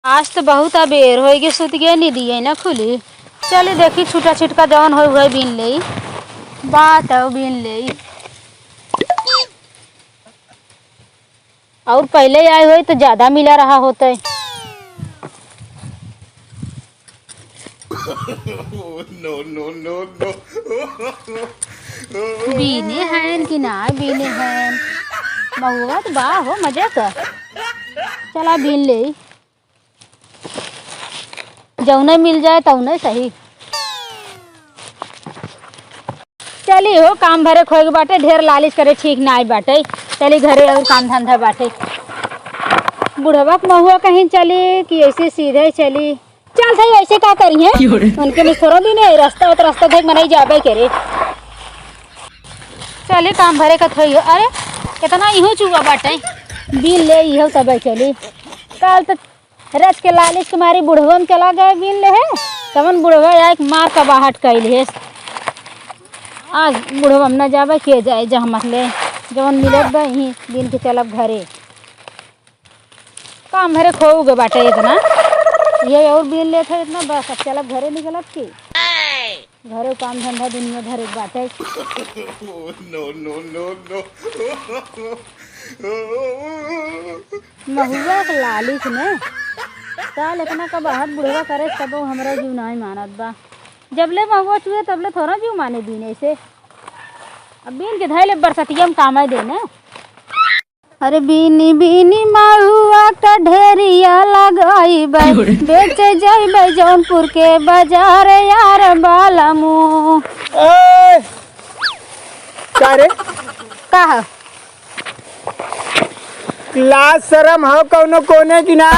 आज तो बहुत अबेर हो गई, सुत गए नहीं दिए ना खुली। चलिए देखी छूटा छिटका जवन हो हुए बीन ले बात है बीन ले। और पहले आए हुए तो ज्यादा मिला रहा होता है। नो नो नो नो बीने हैं कि ना बीने हैं महुआ तो बा हो मजा कर। चला बीन ले जौने मिल जाए तौने सही। चली हो काम भरे खोए के बाटे, ढेर लालिश करे ठीक ना आई बाटे। चली घरे और काम धंधा बाटे। बुढ़वा महुआ कहीं चली कि ऐसे सीधे चली। चल सही ऐसे का करी है उनके लिए थोड़ा भी नहीं रास्ता तो रास्ता देख मनाई जाबे करे। चले काम भरे का थोड़ी। अरे कितना इहो चुआ बाटे बिल ले इहो तब चली। कल तो रच के लालिश के मारी बुढ़वा में चला गए बिन ले है तमन बुढ़वा एक मार का बाहट कैल है। आज बुढ़वा में न जाबे के जाए जहाँ मतले जवन मिलत बा यहीं दिन के चलब घरे। काम भरे खोगे बाटे इतना ये और बिन ले थे इतना बस अब चलब घरे निकलब की घरे काम धंधा दुनिया भर एक बाटे। नो नो नो नो महुआ के लालिश में साल इतना का बाहर बुढ़वा करे तब हमारा जीव नहीं मानत बा। जबले महुआ चुए तबले थोड़ा जीव माने बीने से। अब बीन के धैले बरसतिया में काम देने। अरे बीनी बीनी महुआ का ढेरिया लगाई बेच जाइबे जौनपुर के बाजार यार बालामू। कारे का लाज शरम हो कौनो कोने की ना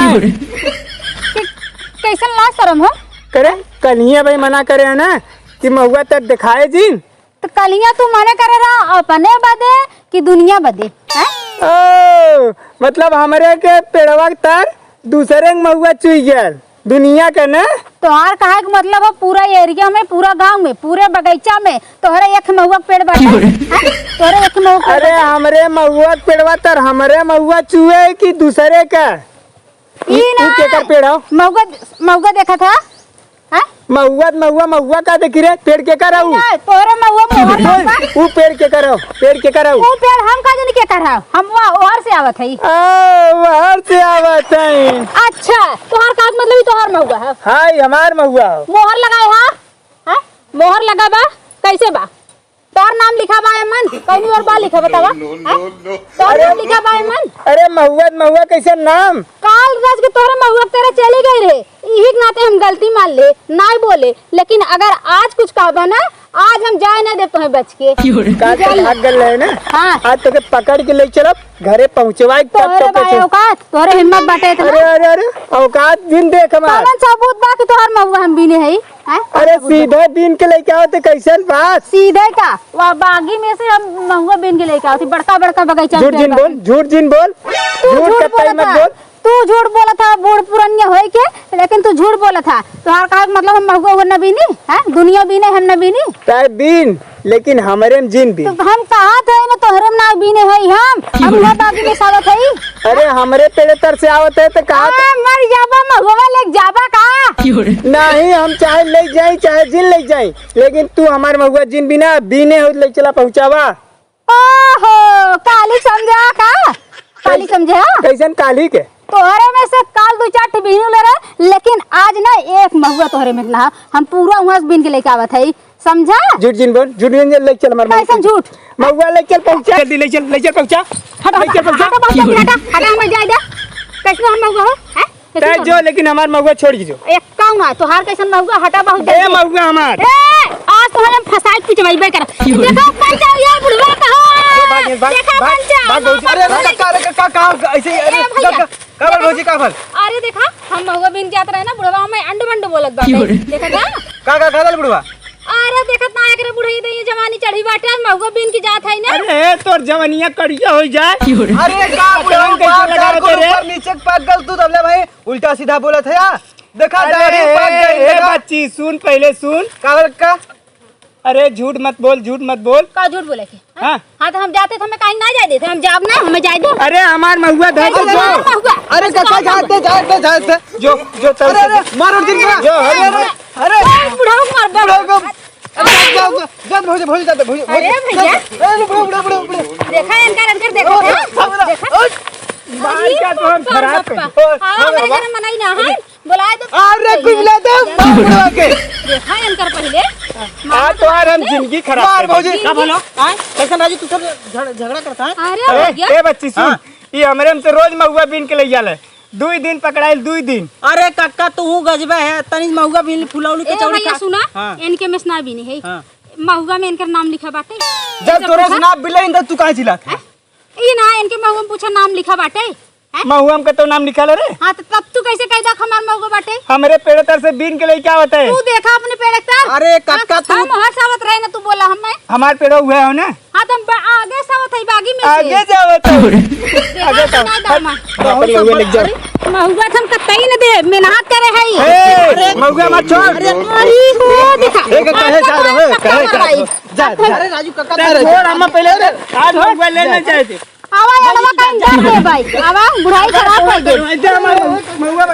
कैसन लाज शरम हो करे कन्हिया भाई मना करे है ना कि महुआ तक दिखाए जीन। तो कलिया तू मने करे रहा अपने बदे कि दुनिया बदे हैं? ओ मतलब हमरे के पेड़वा तर दूसरे के महुआ चुई गया दुनिया के ना। तोहार कहा के मतलब है पूरा एरिया में पूरा गांव में पूरे बगीचा में तोहरे एक महुआ पेड़ बाटे तोहरे एक महुआ। अरे हमरे महुआ के पेड़वा तर हमरे महुआ चुए कि दूसरे का ई ना के पेड़ हो महुआ महुआ देखा था हैं? महुआ का देखी रे पेड़ के कराऊ तोहरे महुआ मोहर लगवा वो पेड़ के कराऊ वो पेड़ हम का जन के करा हम और से आवत है। बाहर से आवत है। अच्छा तोहार का मतलब तोहार महुआ है हाय हमार महुआ मोहर लगाए हैं मोहर लगा बा कैसे बा तोर नाम लिखा बा मन कौन और बा लिखा बतावा तोर नाम लिखा बा मन। अरे महुआ कैसे नाम काल राज के तोरे महुआ तेरे चले गए रे यही के नाते हम गलती मान ले नहीं बोले लेकिन अगर आज कुछ कहबा ना आज हम जाए ना दे तुम्हें बच के भाग गल है ना। हाँ आज तो के पकड़ के ले चलो घरे पहुंचवाई तोरे भाई औकात तोरे हिम्मत बाटे इतना। अरे औकात दिन देख हमार कौन सबूत बा कि तोहर महुआ हम बीने है हैं? अरे सीधे दिन के लेके आओ तो कैसे बात सीधे का वह बागी में से हम महुआ बीन के लेके आती बड़का बड़का बगीचा झूठ जिन बोल झूठ कतई मत बोल। तू झूठ बोला था बूढ़ पुरनिया होए के लेकिन तू झूठ बोला था तोहार कहा मतलब हम महुआ न बीनी हैं दुनिया बीने हम न बीनी ताय बीन लेकिन हमरे में जिन बीन तो हम कहा थे मैं तोहरे में ना बीने है हम ना बागी में सावत है। अरे हमरे पेड़े तर से आवत है तो कहा मर जाबा महुआ ले जाबा का नहीं हम चाहे ले जाए चाहे जिन ले जाए लेकिन तू हमारे महुआ जिन बिना बीने हो ले चला पहुंचावा। ओहो काली समझा का काली समझा कैसन काली के तोहरे में से काल दो चार बीनू ले रहे लेकिन आज ना एक महुआ तोहरे में ना हम पूरा वहां से बीन के लेके आवत है समझा। झूठ जिन बोल झूठ ले चल हमारे कैसन झूठ महुआ ले चल पहुंचा जल्दी ले चल पहुंचा हटा हमें जाए दे कैसे हम महुआ हो हैं तय जो लेकिन हमार महुआ छोड़ दीजो एक काम ना तोहार कैसन महुआ हटा बहुत ए महुआ हमार आज तो हम फसाई पिचवाईबे कर देखो पंचा यार बुढ़वा कहो देखा पंचा अरे का ऐसे अरे भौजी का भल अरे देखा हम महुआ बिन जात रहे ना बुढ़वा में अंड बंड बोलत बाटे देखा का खादल बुढ़वा। अरे देखत ना एकरे बुढ़ई दे जवानी चढ़ी बाटे महुआ बिन की जात है ना। अरे तोर जवानिया कड़िया हो जाए। अरे का बुढ़वा कैसे लगा तेरे ऊपर नीचे पक गल तू तबले भाई उल्टा सीधा बोला था यार देखा अरे दाढ़ी पक गई बच्ची सुन पहले सुन का अरे झूठ मत बोल। का झूठ बोले के हाँ हाँ तो हम जाते तो हमें कहीं ना जाए देते हम जाब ना हमें जाए दो अरे हमार महुआ धर के जो अरे काका जाते जो जो चल अरे मारो दिन जो अरे बुढ़ाऊ मार बुढ़ाओ जा भोज जाते भोज अरे भैया अरे बुढ़ा देखा इनकर देखो देखा बाल का तो हम खराब है। हाँ मेरे घर में मनाई ना है बुलाए तो अरे कुछ ले दे बुढ़ा के देखा इनकर पहले आ तो यार हम जिंदगी खराब मार कर भौजी दी। का बोलो कैसा राजू तू सब झगड़ा करता है अरे अरे भैया ए बच्ची सुन ये हमरे में तो रोज महुआ बीन के ले जाले 2 दिन पकड़ाइल 2 दिन। अरे काका तू गजबे है तनी महुआ भी फुलौली ए कचौड़ी भैया खा सुना हाँ। इनके में सुना भी नहीं है हाँ। महुआ में इनका नाम लिखा बाटे जब तोरा से ना बिलाई तू काहे चिल्ला ये ना इनके महुआ में पूछा नाम लिखा बाटे महुआ का तो नाम निकाल रे हाँ तो तब तू कैसे कह दा हमार महुआ बाटे हमरे पेड़ तर से बीन के ले क्या होता है तू देखा अपने पेड़ तक अरे काका तू हम हर सावत रहे ना तू बोला हमें हमार पेड़ हुआ है ना हाँ तो हम आगे सावत है बागी में से आगे जाओ तो आगे तो महुआ लग जाओ महुआ हम कतई न दे मेहनत करे है महुआ मत छोड़ अरे हो देखा कहे जा रहे कहे जा अरे राजू काका छोड़ हम पहले आज महुआ लेने जाए थे आवा यार कहीं जा रे भाई आवा बुढ़ाई खराब कर दे महुआ